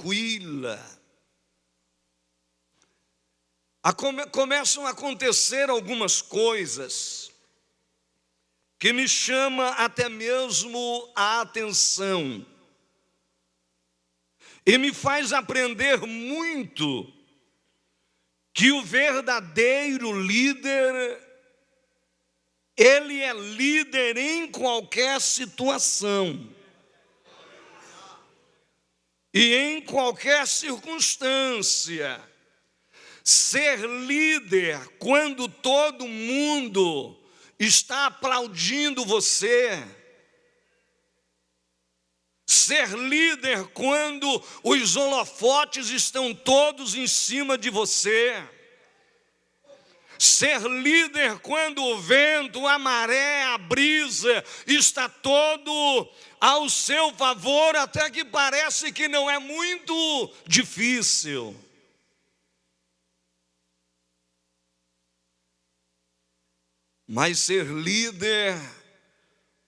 tranquila. Começam a acontecer algumas coisas que me chamam até mesmo a atenção e me faz aprender muito que o verdadeiro líder, ele é líder em qualquer situação e em qualquer circunstância. Ser líder quando todo mundo está aplaudindo você. Ser líder quando os holofotes estão todos em cima de você. Ser líder quando o vento, a maré, a brisa está todo ao seu favor, até que parece que não é muito difícil. Mas ser líder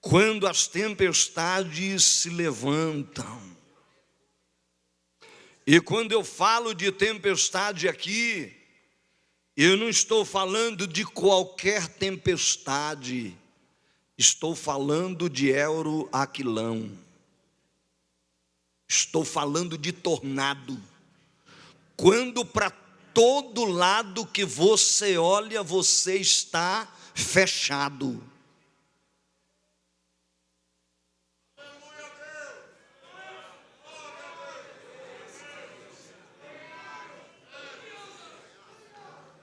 quando as tempestades se levantam. E quando eu falo de tempestade aqui, eu não estou falando de qualquer tempestade, estou falando de Euroaquilão, estou falando de tornado. Quando para todo lado que você olha, você está fechado.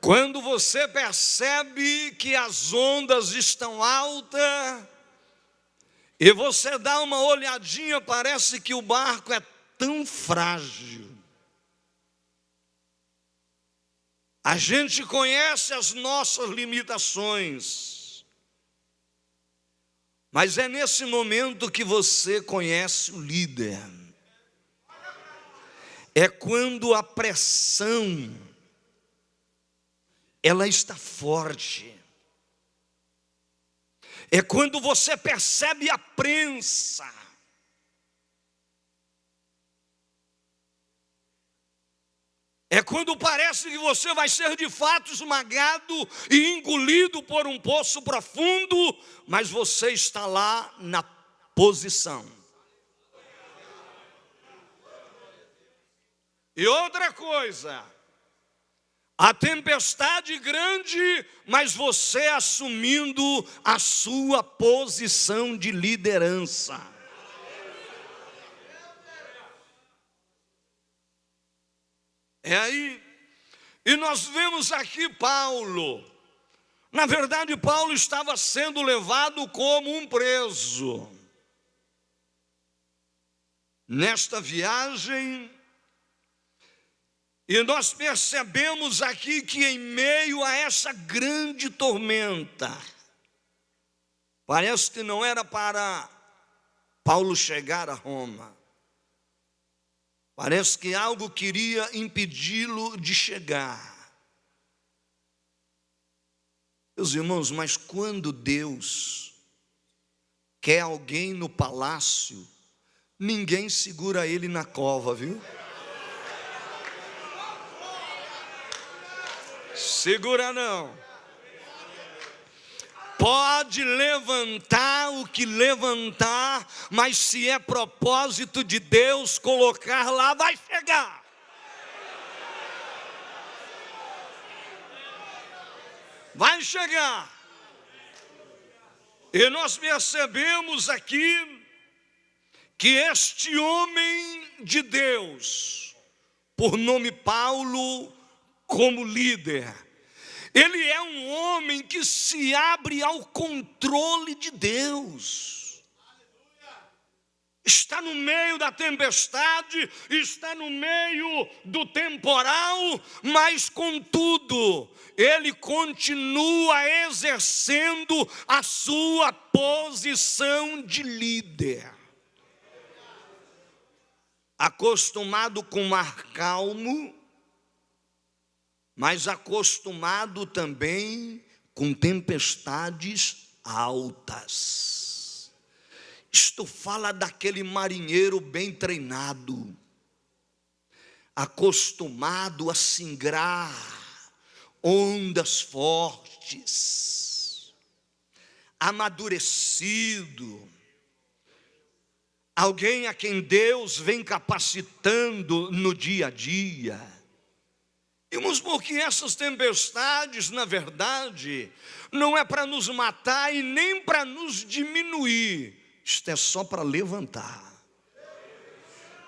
Quando você percebe que as ondas estão altas e você dá uma olhadinha, parece que o barco é tão frágil. A gente conhece as nossas limitações, mas é nesse momento que você conhece o líder. É quando a pressão, ela está forte. É quando você percebe a prensa. É quando parece que você vai ser de fato esmagado e engolido por um poço profundo, mas você está lá na posição. E outra coisa, a tempestade grande, mas você assumindo a sua posição de liderança. É aí. E nós vemos aqui Paulo. Na verdade, Paulo estava sendo levado como um preso. Nesta viagem, e nós percebemos aqui que em meio a essa grande tormenta, parece que não era para Paulo chegar a Roma. Parece que algo queria impedi-lo de chegar. Meus irmãos, mas quando Deus quer alguém no palácio, ninguém segura ele na cova, viu? Segura não. Pode levantar o que levantar, mas se é propósito de Deus colocar lá, vai chegar. Vai chegar. E nós percebemos aqui que este homem de Deus, por nome Paulo, como líder, ele é um homem que se abre ao controle de Deus. Está no meio da tempestade, está no meio do temporal, mas contudo, ele continua exercendo a sua posição de líder. Acostumado com mar calmo, mas acostumado também com tempestades altas. Isto fala daquele marinheiro bem treinado, acostumado a singrar ondas fortes, amadurecido, alguém a quem Deus vem capacitando no dia a dia. Irmãos, porque essas tempestades, na verdade, não é para nos matar e nem para nos diminuir. Isto é só para levantar.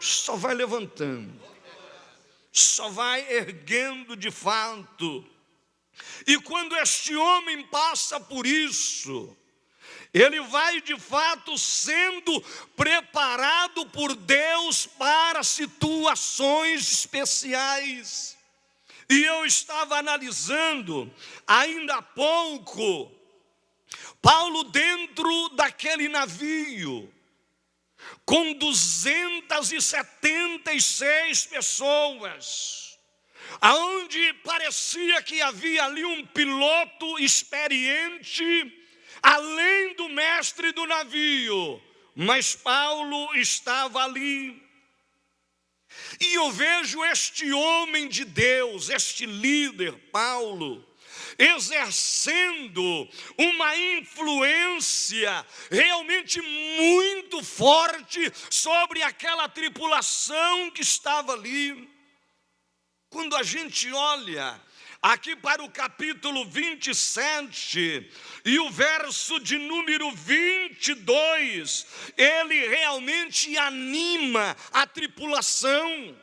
Só vai levantando. Só vai erguendo de fato. E quando este homem passa por isso, ele vai de fato sendo preparado por Deus para situações especiais. E eu estava analisando, ainda há pouco, Paulo dentro daquele navio, com 276 pessoas, aonde parecia que havia ali um piloto experiente, além do mestre do navio, mas Paulo estava ali. E eu vejo este homem de Deus, este líder, Paulo, exercendo uma influência realmente muito forte sobre aquela tripulação que estava ali. Quando a gente olha aqui para o capítulo 27 e o verso de número 22, ele realmente anima a tripulação.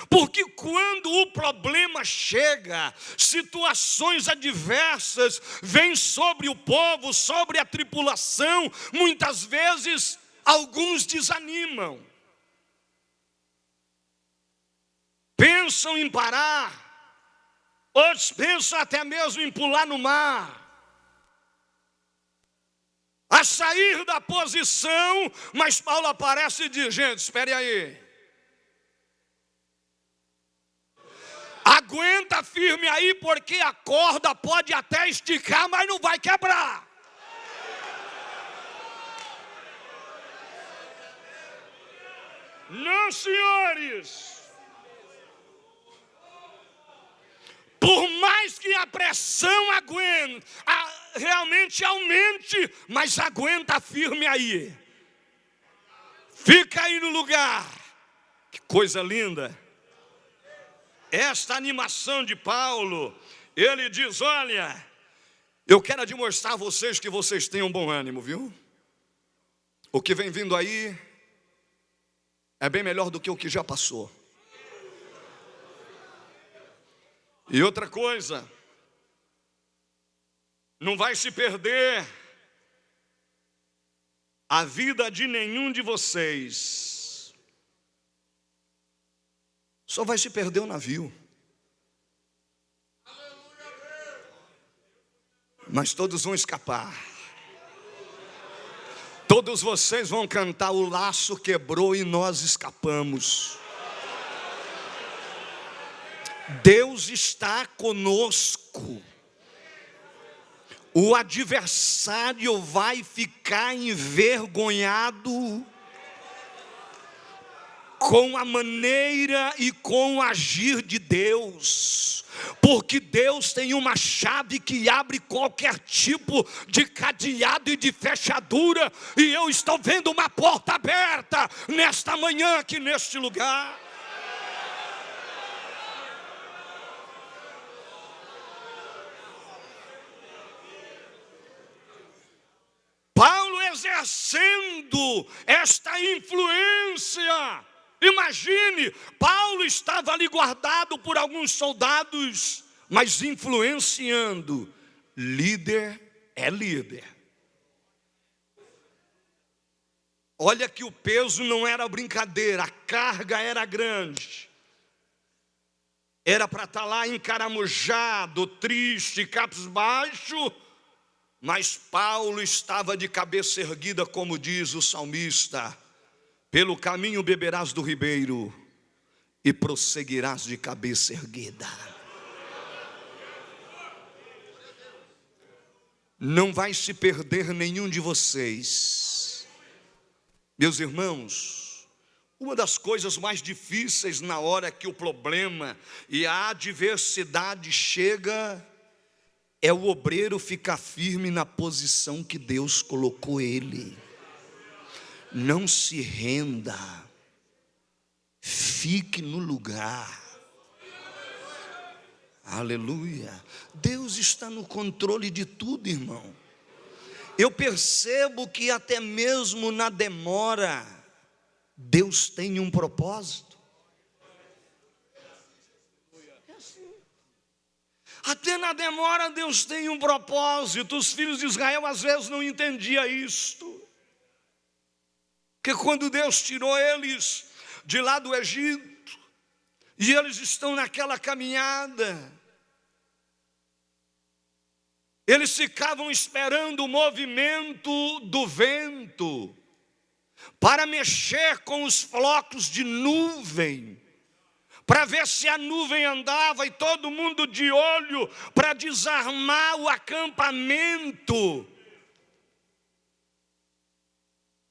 Porque quando o problema chega, situações adversas vêm sobre o povo, sobre a tripulação, muitas vezes alguns desanimam, pensam em parar, outros pensam até mesmo em pular no mar, a sair da posição. Mas Paulo aparece e diz: gente, espere aí, aguenta firme aí, porque a corda pode até esticar, mas não vai quebrar. Não, senhores. Por mais que a pressão realmente aumente, mas aguenta firme aí. Fica aí no lugar. Que coisa linda. Esta animação de Paulo, ele diz: olha, eu quero demonstrar a vocês que vocês têm um bom ânimo, viu? O que vem vindo aí é bem melhor do que o que já passou. E outra coisa, não vai se perder a vida de nenhum de vocês, só vai se perder o navio. Mas todos vão escapar. Todos vocês vão cantar: o laço quebrou e nós escapamos. Deus está conosco. O adversário vai ficar envergonhado com a maneira e com o agir de Deus, porque Deus tem uma chave que abre qualquer tipo de cadeado e de fechadura, e eu estou vendo uma porta aberta nesta manhã aqui neste lugar. Paulo exercendo esta influência. Imagine, Paulo estava ali guardado por alguns soldados, mas influenciando. Líder é líder. Olha que o peso não era brincadeira, a carga era grande. Era para estar lá encaramujado, triste, cabisbaixo. Mas Paulo estava de cabeça erguida, como diz o salmista: pelo caminho beberás do ribeiro e prosseguirás de cabeça erguida. Não vai se perder nenhum de vocês. Meus irmãos, Uma das coisas mais difíceis na hora que o problema e a adversidade chega é o obreiro ficar firme na posição que Deus colocou ele. Não se renda, fique no lugar. Aleluia. Deus está no controle de tudo, irmão. Eu percebo que até mesmo na demora, Deus tem um propósito. Até na demora Deus tem um propósito. Os filhos de Israel às vezes não entendiam isto. Que quando Deus tirou eles de lá do Egito, e eles estão naquela caminhada, eles ficavam esperando o movimento do vento para mexer com os flocos de nuvem, para ver se a nuvem andava, e todo mundo de olho para desarmar o acampamento.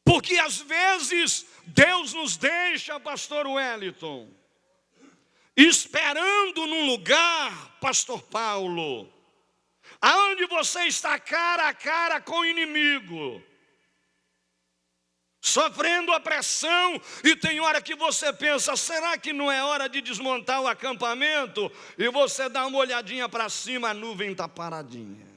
Porque às vezes Deus nos deixa, pastor Wellington, esperando num lugar, pastor Paulo, aonde você está cara a cara com o inimigo, sofrendo a pressão, e tem hora que você pensa, será que não é hora de desmontar o acampamento? E você dá uma olhadinha para cima, a nuvem está paradinha.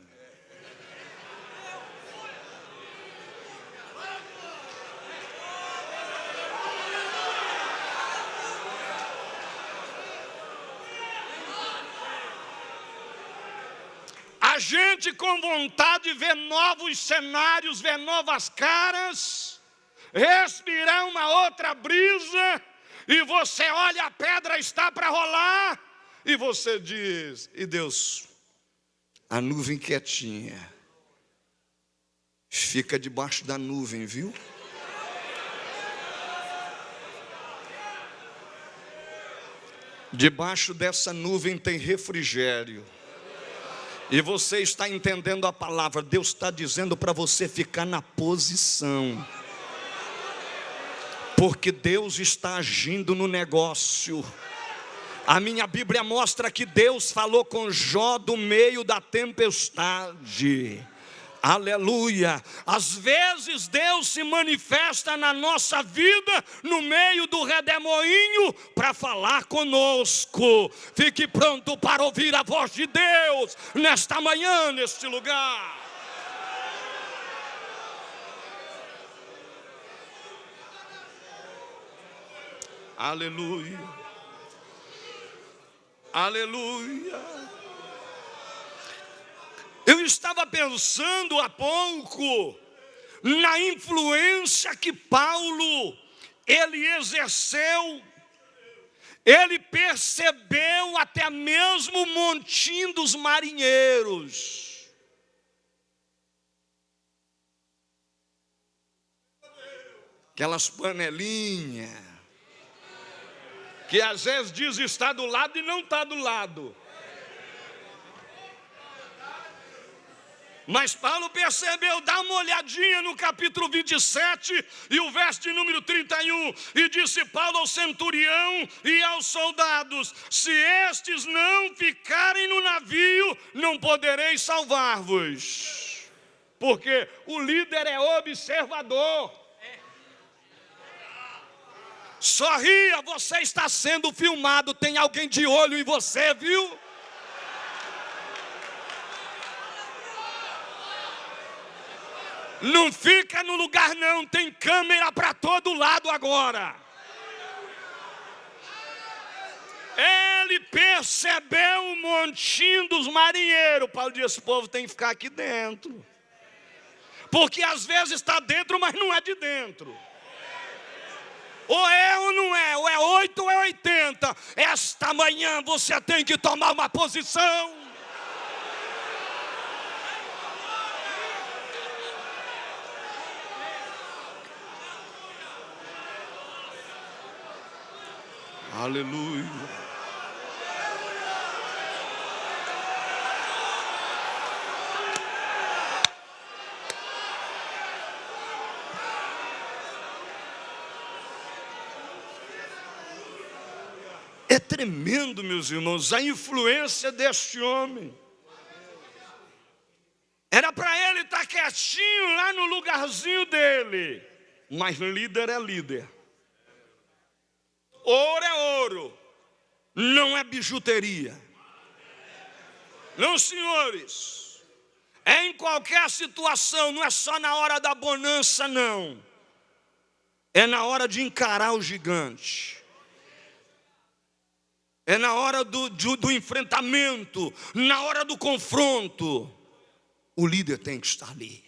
A gente com vontade de ver novos cenários, ver novas caras, respirar uma outra brisa, e você olha, a pedra está para rolar, e você diz, e Deus, a nuvem quietinha, fica debaixo da nuvem, viu? Debaixo dessa nuvem tem refrigério. E você está entendendo a palavra. Deus está dizendo para você ficar na posição, porque Deus está agindo no negócio. A minha Bíblia mostra que Deus falou com Jó do meio da tempestade. Aleluia. Às vezes Deus se manifesta na nossa vida no meio do redemoinho para falar conosco. Fique pronto para ouvir a voz de Deus nesta manhã, neste lugar. Aleluia. Aleluia. Eu estava pensando há pouco na influência que Paulo, ele exerceu, ele percebeu até mesmo o montinho dos marinheiros. Aquelas panelinhas, que às vezes diz estar do lado e não está do lado. Mas Paulo percebeu, dá uma olhadinha no capítulo 27 e o verso de número 31. E disse Paulo ao centurião e aos soldados: se estes não ficarem no navio, não podereis salvar-vos. Porque o líder é observador. Sorria, você está sendo filmado, tem alguém de olho em você, viu? Não fica no lugar não, tem câmera para todo lado agora. Ele percebeu o montinho dos marinheiros. Paulo disse, esse povo tem que ficar aqui dentro. Porque às vezes está dentro, mas não é de dentro. Ou é ou não é, ou é 8 ou é 80. Esta manhã você tem que tomar uma posição. Aleluia. tremendo, meus irmãos, a influência deste homem. Era para ele estar quietinho lá no lugarzinho dele, mas líder é líder. Ouro é ouro, não é bijuteria. Não, senhores, é em qualquer situação, não é só na hora da bonança, não. É na hora de encarar o gigante. É na hora do enfrentamento, na hora do confronto. O líder tem que estar ali.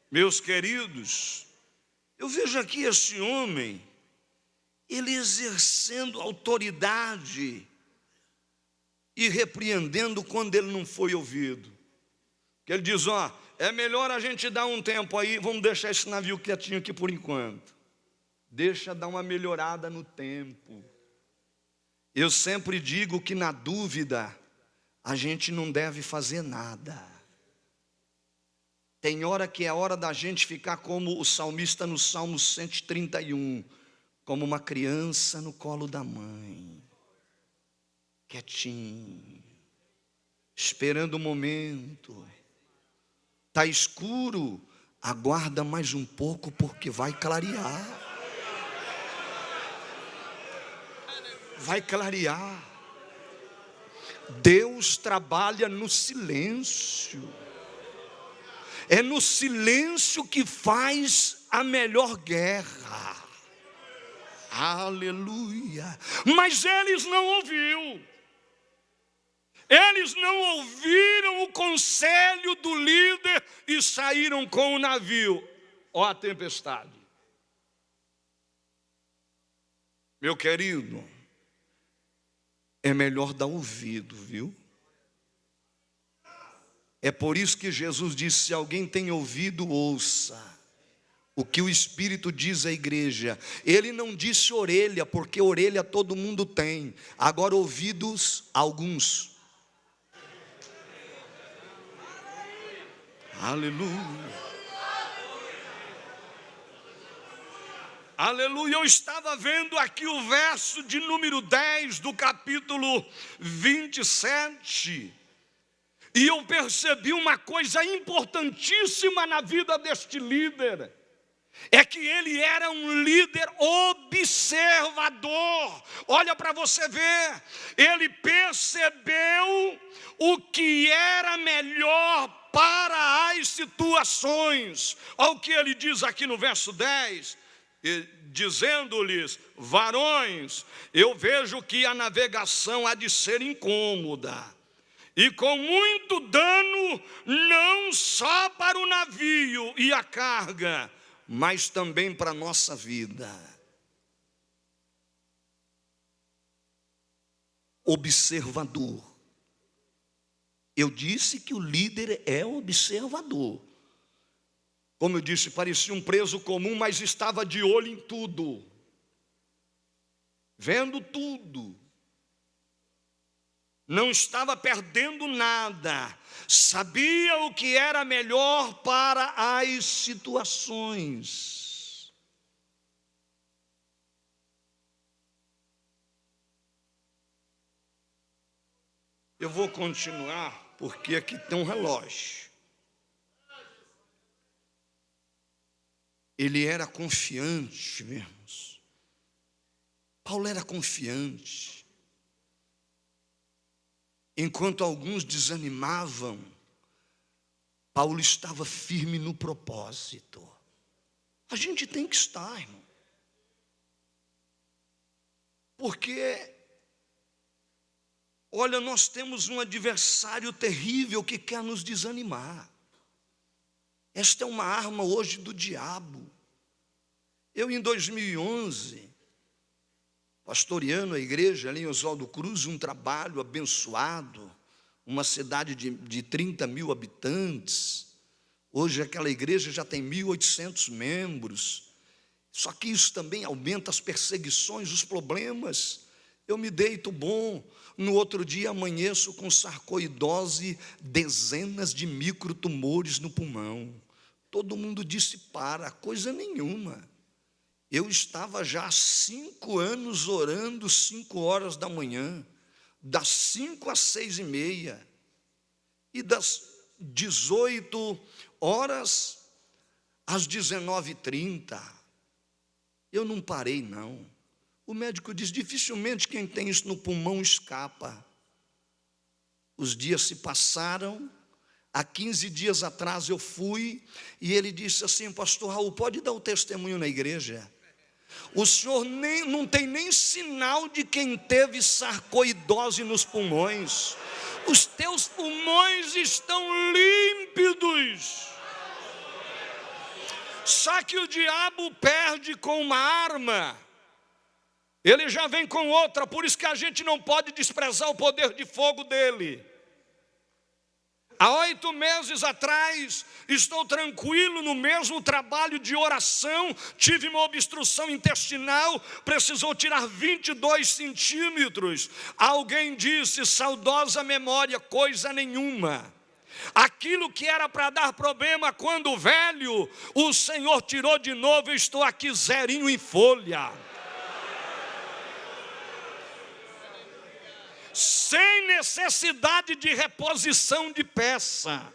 Meus queridos, eu vejo aqui esse homem, ele exercendo autoridade e repreendendo quando ele não foi ouvido. Que ele diz, ó, é melhor a gente dar um tempo aí, vamos deixar esse navio quietinho aqui por enquanto. Deixa dar uma melhorada no tempo. Eu sempre digo que na dúvida, a gente não deve fazer nada. Tem hora que é hora da gente ficar como o salmista no Salmo 131, como uma criança no colo da mãe, quietinho, esperando o momento. Está escuro, aguarda mais um pouco porque vai clarear. Vai clarear. Deus trabalha no silêncio. É no silêncio que faz a melhor guerra. Aleluia. Mas eles não ouviram. Eles não ouviram o conselho do líder e saíram com o navio. Ó a tempestade. Meu querido, é melhor dar ouvido, viu? É por isso que Jesus disse, se alguém tem ouvido, ouça o que o Espírito diz à igreja. Ele não disse orelha, porque orelha todo mundo tem. Agora ouvidos, alguns. Aleluia. Aleluia, eu estava vendo aqui o verso de número 10 do capítulo 27. E eu percebi uma coisa importantíssima na vida deste líder. É que ele era um líder observador. Olha para você ver. Ele percebeu o que era melhor para as situações. Olha o que ele diz aqui no verso 10. Dizendo-lhes, varões, eu vejo que a navegação há de ser incômoda e com muito dano, não só para o navio e a carga, mas também para a nossa vida. Observador. Eu disse que o líder é observador. Como eu disse, parecia um preso comum, mas estava de olho em tudo, vendo tudo. Não estava perdendo nada, sabia o que era melhor para as situações. Eu vou continuar, porque aqui tem um relógio. Ele era confiante, irmãos. Paulo era confiante. Enquanto alguns desanimavam, Paulo estava firme no propósito. A gente tem que estar, irmão. Porque, olha, nós temos um adversário terrível que quer nos desanimar. Esta é uma arma hoje do diabo. Eu, em 2011, pastoreando a igreja ali em Oswaldo Cruz, um trabalho abençoado, uma cidade de 30 mil habitantes. Hoje aquela igreja já tem 1.800 membros. Só que isso também aumenta as perseguições, os problemas. Eu me deito bom, no outro dia amanheço com sarcoidose, dezenas de microtumores no pulmão. Todo mundo disse para, coisa nenhuma. Eu estava já há 5 anos orando 5 horas da manhã, das 5 às 6h30, e das 18 horas às 19h30. Eu não parei, não. O médico diz, dificilmente quem tem isso no pulmão escapa. Os dias se passaram, há 15 dias atrás eu fui, e ele disse assim, pastor Raul, pode dar o testemunho na igreja? O senhor não tem nem sinal de quem teve sarcoidose nos pulmões. Os teus pulmões estão límpidos. Só que o diabo perde com uma arma, ele já vem com outra, por isso que a gente não pode desprezar o poder de fogo dele. Há 8 meses atrás, estou tranquilo no mesmo trabalho de oração, tive uma obstrução intestinal, precisou tirar 22 centímetros. Alguém disse, saudosa memória, coisa nenhuma. Aquilo que era para dar problema quando velho, o Senhor tirou de novo, eu estou aqui zerinho em folha. Sem necessidade de reposição de peça.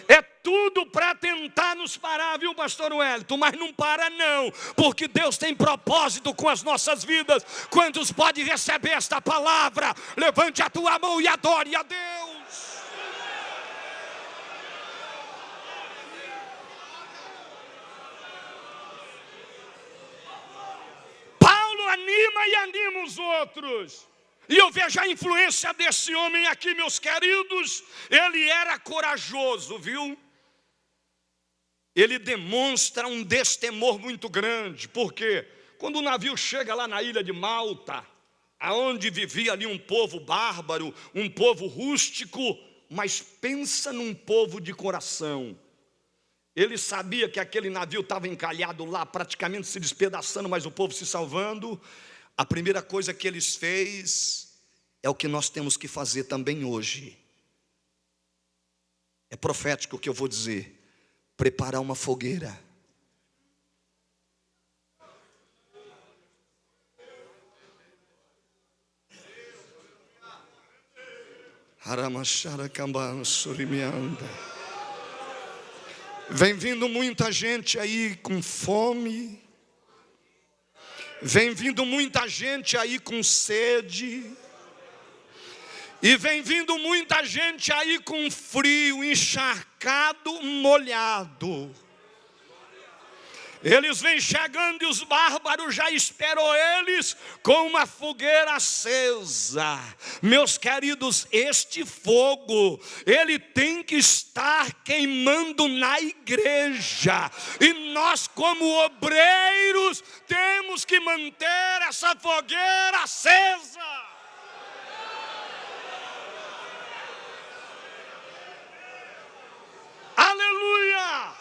É tudo para tentar nos parar, viu, pastor Wellington? Mas não para não, porque Deus tem propósito com as nossas vidas. Quantos podem receber esta palavra? Levante a tua mão e adore a Deus. Paulo anima e anima os outros. E eu vejo a influência desse homem aqui, meus queridos. Ele era corajoso, viu? Ele demonstra um destemor muito grande. Porque quando o navio chega lá na ilha de Malta, aonde vivia ali um povo bárbaro, um povo rústico, mas pensa num povo de coração. Ele sabia que aquele navio estava encalhado lá, praticamente se despedaçando, mas o povo se salvando. A primeira coisa que eles fez é o que nós temos que fazer também hoje. É profético o que eu vou dizer. Preparar uma fogueira. Vem vindo muita gente aí com fome. Vem vindo muita gente aí com sede. E vem vindo muita gente aí com frio, encharcado, molhado. Eles vêm chegando e os bárbaros já esperou eles com uma fogueira acesa. Meus queridos, este fogo, ele tem que estar queimando na igreja. E nós, como obreiros, temos que manter essa fogueira acesa. Aleluia!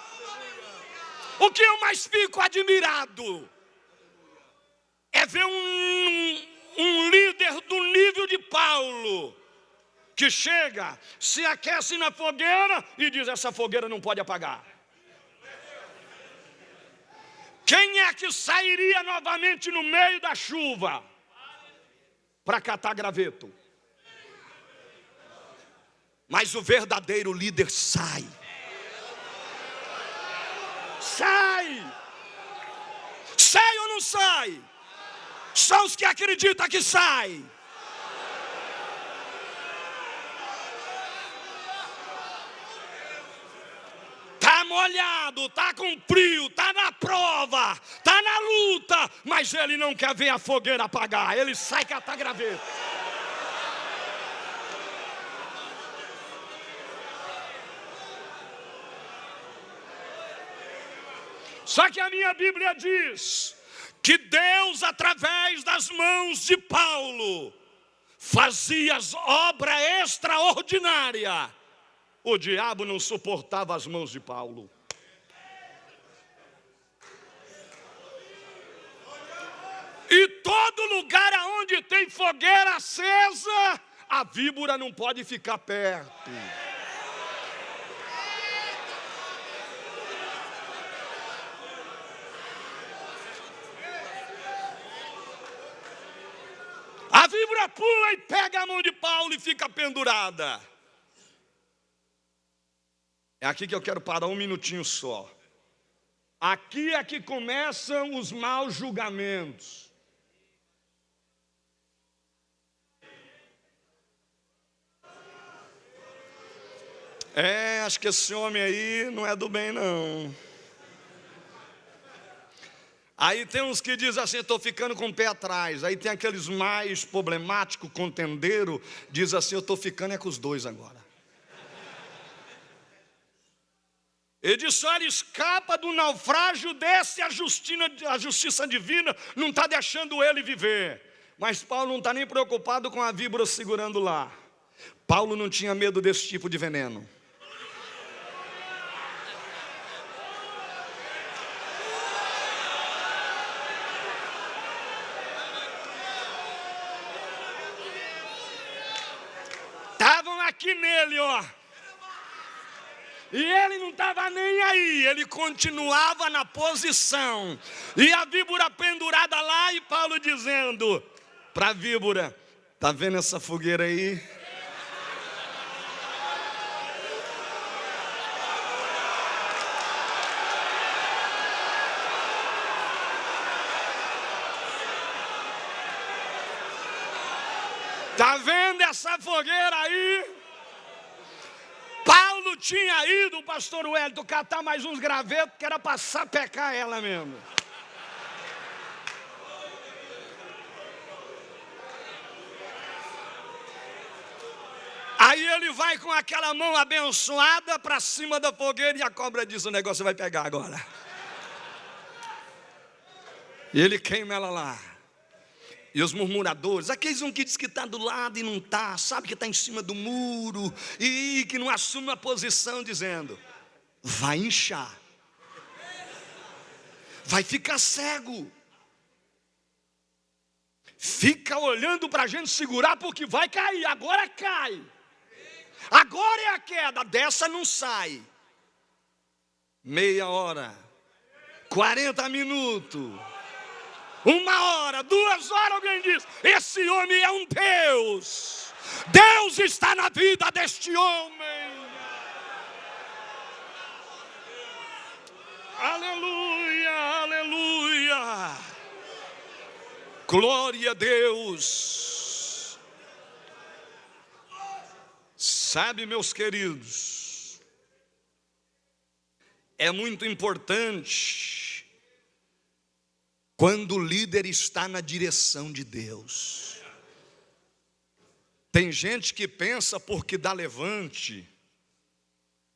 O que eu mais fico admirado é ver um líder do nível de Paulo, que chega, se aquece na fogueira e diz, essa fogueira não pode apagar. Quem é que sairia novamente no meio da chuva para catar graveto? Mas o verdadeiro líder sai. Sai! Sai ou não sai? Só os que acreditam que sai. Está molhado, está com frio, está na prova, está na luta, mas ele não quer ver a fogueira apagar, ele sai catar graveto. Só que a minha Bíblia diz que Deus, através das mãos de Paulo, fazia obra extraordinária. O diabo não suportava as mãos de Paulo. E todo lugar onde tem fogueira acesa, a víbora não pode ficar perto. víbora pula e pega a mão de Paulo e fica pendurada. É aqui que eu quero parar um minutinho só. Aqui é que começam os maus julgamentos. Acho que esse homem aí não é do bem, não. Aí tem uns que dizem assim, estou ficando com o pé atrás. Aí tem aqueles mais problemáticos, contendeiro, diz assim, eu estou ficando com os dois agora. Ele disse, olha, escapa do naufrágio, desce a justiça divina, não está deixando ele viver. Mas Paulo não está nem preocupado com a víbora segurando lá. Paulo não tinha medo desse tipo de veneno. Estavam aqui nele, ó. E ele não estava nem aí, ele continuava na posição. E a víbora pendurada lá e Paulo dizendo para a víbora, tá vendo essa fogueira aí? Tá vendo essa fogueira aí? Paulo tinha ido, o pastor Wellington, catar mais uns gravetos, que era para sapecar ela mesmo. Aí ele vai com aquela mão abençoada para cima da fogueira e a cobra diz, o negócio vai pegar agora. E ele queima ela lá. E os murmuradores, aqueles que diz que está do lado e não está, sabe que está em cima do muro, e que não assume uma posição dizendo, vai inchar, vai ficar cego, fica olhando para a gente segurar porque vai cair, agora cai, agora é a queda, dessa não sai. Meia hora, 40 minutos, 1 hora, 2 horas, alguém diz, esse homem é um Deus. Deus está na vida deste homem. Aleluia, aleluia. Glória a Deus. Sabe, meus queridos, é muito importante quando o líder está na direção de Deus. Tem gente que pensa porque dá levante,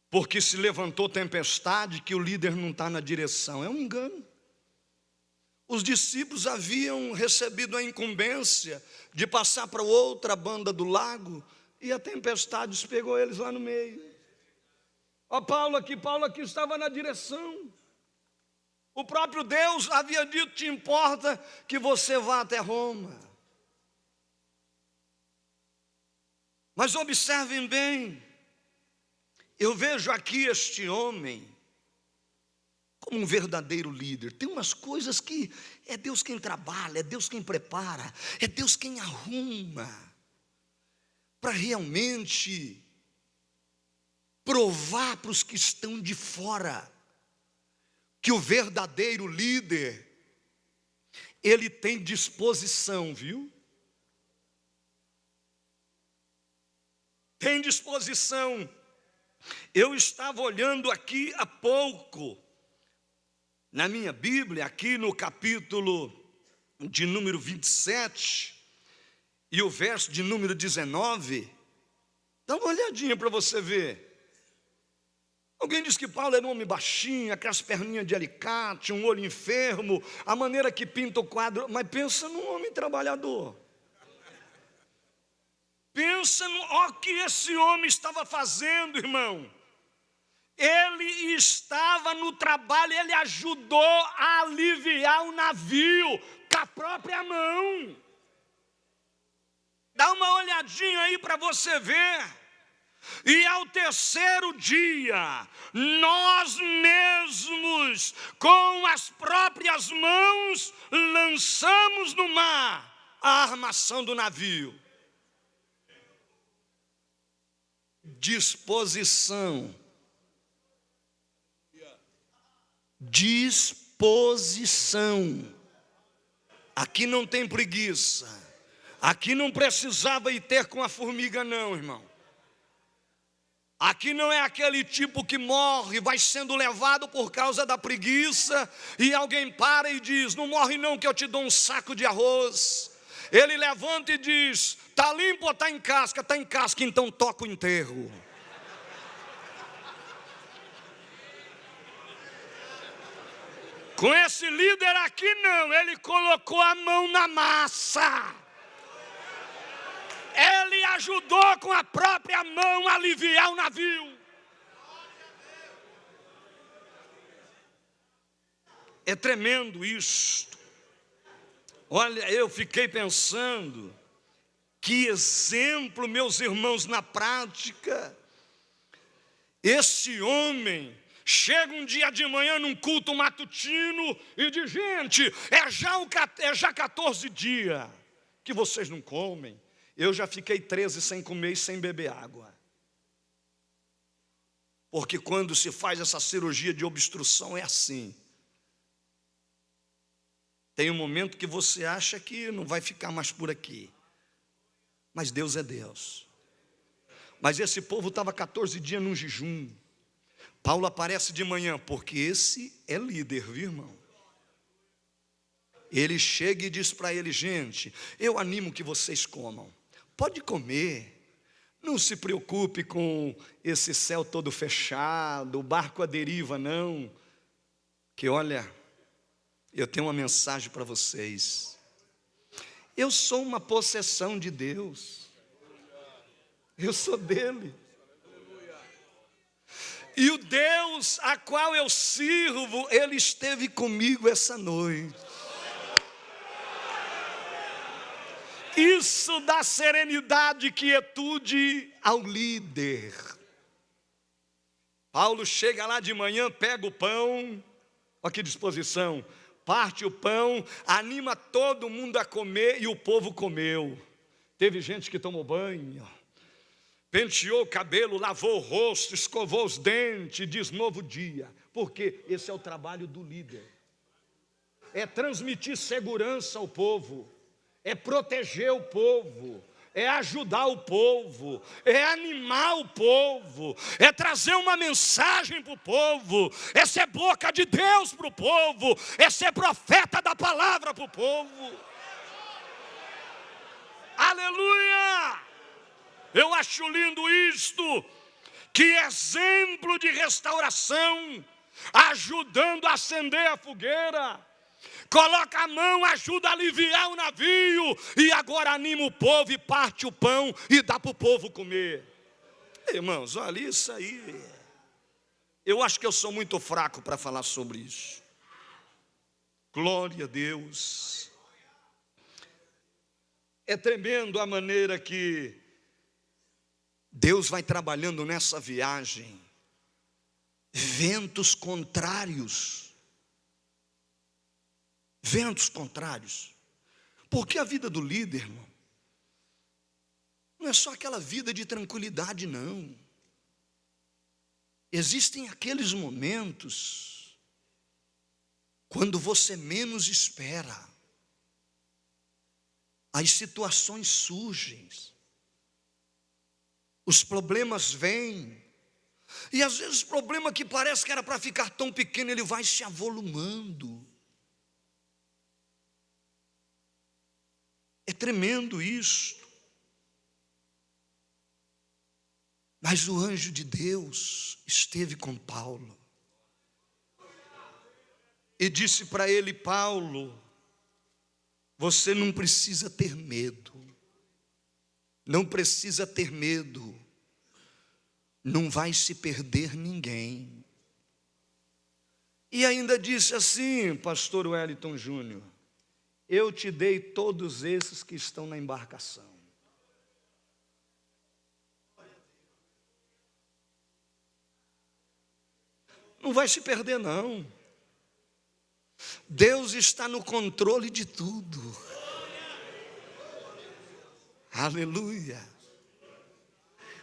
porque se levantou tempestade, que o líder não está na direção. É um engano. Os discípulos haviam recebido a incumbência de passar para outra banda do lago, e a tempestade pegou eles lá no meio. Ó, Paulo aqui estava na direção. O próprio Deus havia dito, te importa que você vá até Roma. Mas observem bem, eu vejo aqui este homem como um verdadeiro líder. Tem umas coisas que é Deus quem trabalha, é Deus quem prepara, é Deus quem arruma, para realmente provar para os que estão de fora, que o verdadeiro líder, ele tem disposição, viu? Tem disposição. Eu estava olhando aqui há pouco, na minha Bíblia, aqui no capítulo de número 27, e o verso de número 19, dá uma olhadinha para você ver. Alguém diz que Paulo era um homem baixinho, aquelas perninhas de alicate, um olho enfermo, a maneira que pinta o quadro, mas pensa num homem trabalhador. Pensa no que esse homem estava fazendo, irmão. Ele estava no trabalho, ele ajudou a aliviar o navio com a própria mão. Dá uma olhadinha aí para você ver. E ao terceiro dia, nós mesmos, com as próprias mãos, lançamos no mar a armação do navio. Disposição. Disposição. Aqui não tem preguiça. Aqui não precisava ir ter com a formiga não, irmão. Aqui não é aquele tipo que morre, vai sendo levado por causa da preguiça, e alguém para e diz: não morre não, que eu te dou um saco de arroz. Ele levanta e diz: está limpo ou está em casca? Está em casca, então toca o enterro. Com esse líder aqui não, ele colocou a mão na massa. Ele ajudou com a própria mão a aliviar o navio. É tremendo isto. Olha, eu fiquei pensando, que exemplo, meus irmãos, na prática. Esse homem chega um dia de manhã num culto matutino e diz: gente, é já 14 dias que vocês não comem. Eu já fiquei 13 sem comer e sem beber água. Porque quando se faz essa cirurgia de obstrução é assim. Tem um momento que você acha que não vai ficar mais por aqui. Mas Deus é Deus. Mas esse povo estava 14 dias num jejum. Paulo aparece de manhã, porque esse é líder, viu, irmão? Ele chega e diz para ele: gente, eu animo que vocês comam. Pode comer, não se preocupe com esse céu todo fechado, o barco à deriva, não. Que olha, eu tenho uma mensagem para vocês. Eu sou uma possessão de Deus. Eu sou dele. E o Deus a qual eu sirvo, ele esteve comigo essa noite. Isso dá serenidade e quietude ao líder. Paulo chega lá de manhã, pega o pão, olha que disposição, parte o pão, anima todo mundo a comer, e o povo comeu. Teve gente que tomou banho, penteou o cabelo, lavou o rosto, escovou os dentes, diz novo dia. Porque esse é o trabalho do líder. É transmitir segurança ao povo. É proteger o povo, é ajudar o povo, é animar o povo, é trazer uma mensagem para o povo, é ser boca de Deus para o povo, é ser profeta da palavra para o povo. Aleluia! Eu acho lindo isto, que exemplo de restauração, ajudando a acender a fogueira. Coloca a mão, ajuda a aliviar o navio, e agora anima o povo e parte o pão e dá para o povo comer. Irmãos, olha isso aí. Eu acho que eu sou muito fraco para falar sobre isso. Glória a Deus. É tremendo a maneira que Deus vai trabalhando nessa viagem. Ventos contrários. Ventos contrários. Porque a vida do líder, irmão, não é só aquela vida de tranquilidade, não. Existem aqueles momentos quando você menos espera. As situações surgem. Os problemas vêm. E às vezes o problema que parece que era para ficar tão pequeno, ele vai se avolumando. É tremendo isso. Mas o anjo de Deus esteve com Paulo e disse para ele: Paulo, você não precisa ter medo. Não precisa ter medo. Não vai se perder ninguém. E ainda disse assim, pastor Wellington Júnior: eu te dei todos esses que estão na embarcação. Não vai se perder, não. Deus está no controle de tudo. Aleluia.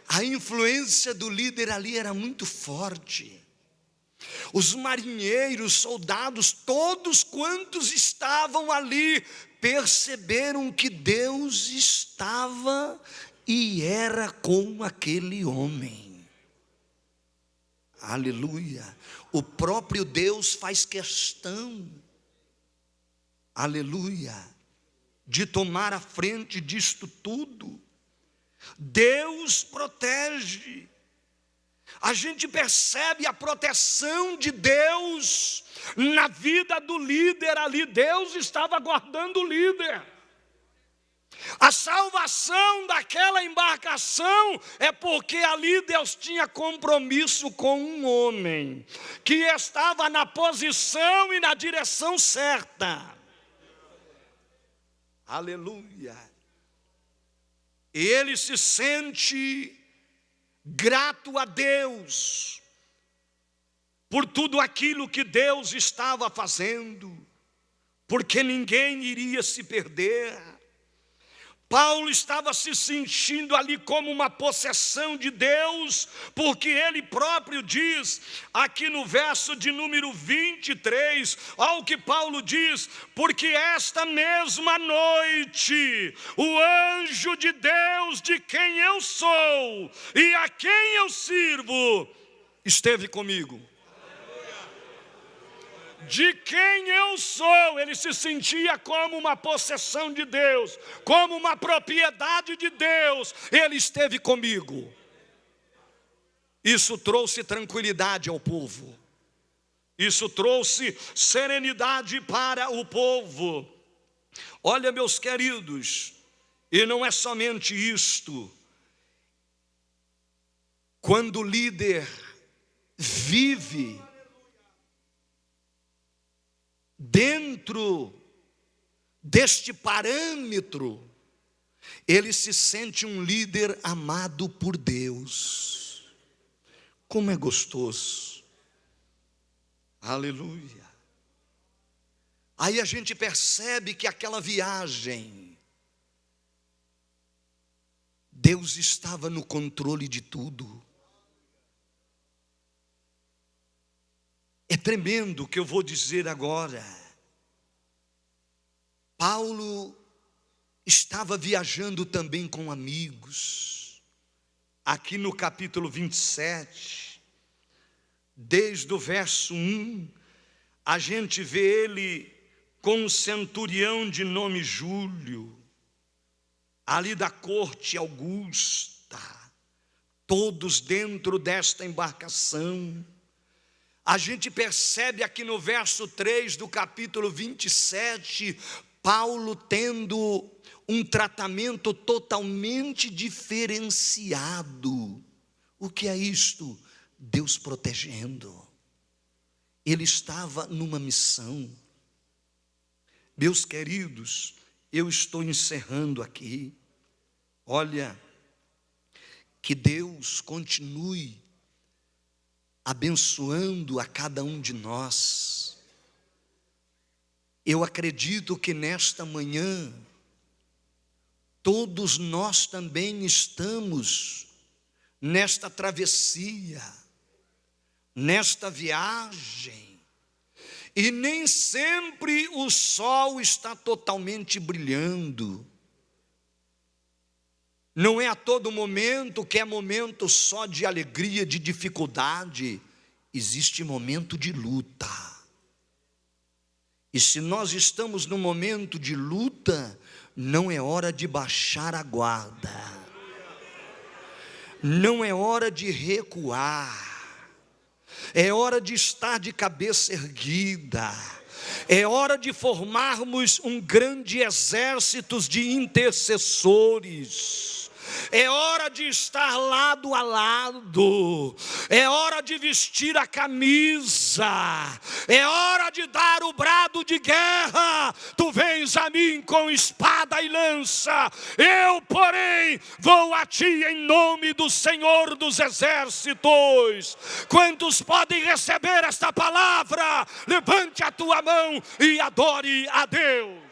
A influência do líder ali era muito forte. Os marinheiros, soldados, todos quantos estavam ali, perceberam que Deus estava e era com aquele homem. Aleluia. O próprio Deus faz questão, aleluia, de tomar a frente disto tudo. Deus protege. A gente percebe a proteção de Deus na vida do líder ali. Deus estava guardando o líder. A salvação daquela embarcação é porque ali Deus tinha compromisso com um homem que estava na posição e na direção certa. Aleluia. Ele se sente grato a Deus por tudo aquilo que Deus estava fazendo, porque ninguém iria se perder. Paulo estava se sentindo ali como uma possessão de Deus, porque ele próprio diz, aqui no verso de número 23, ao que Paulo diz: porque esta mesma noite, o anjo de Deus, de quem eu sou e a quem eu sirvo, esteve comigo. De quem eu sou, ele se sentia como uma possessão de Deus, como uma propriedade de Deus. Ele esteve comigo. Isso trouxe tranquilidade ao povo. Isso trouxe serenidade para o povo. Olha, meus queridos, e não é somente isto. Quando o líder vive dentro deste parâmetro, ele se sente um líder amado por Deus. Como é gostoso. Aleluia. Aí a gente percebe que aquela viagem, Deus estava no controle de tudo. É tremendo o que eu vou dizer agora. Paulo estava viajando também com amigos. Aqui no capítulo 27, desde o verso 1, a gente vê ele com um centurião de nome Júlio, ali da corte Augusta, todos dentro desta embarcação. A gente percebe aqui no verso 3 do capítulo 27, Paulo tendo um tratamento totalmente diferenciado. O que é isto? Deus protegendo. Ele estava numa missão. Meus queridos, eu estou encerrando aqui. Olha, que Deus continue abençoando a cada um de nós. Eu acredito que nesta manhã, todos nós também estamos nesta travessia, nesta viagem, e nem sempre o sol está totalmente brilhando. Não é a todo momento que é momento só de alegria, de dificuldade. Existe momento de luta. E se nós estamos num momento de luta, não é hora de baixar a guarda. Não é hora de recuar. É hora de estar de cabeça erguida. É hora de formarmos um grande exército de intercessores. É hora de estar lado a lado. É hora de vestir a camisa. É hora de dar o brado de guerra. Tu vens a mim com espada e lança. Eu, porém, vou a ti em nome do Senhor dos Exércitos. Quantos podem receber esta palavra? Levante a tua mão e adore a Deus.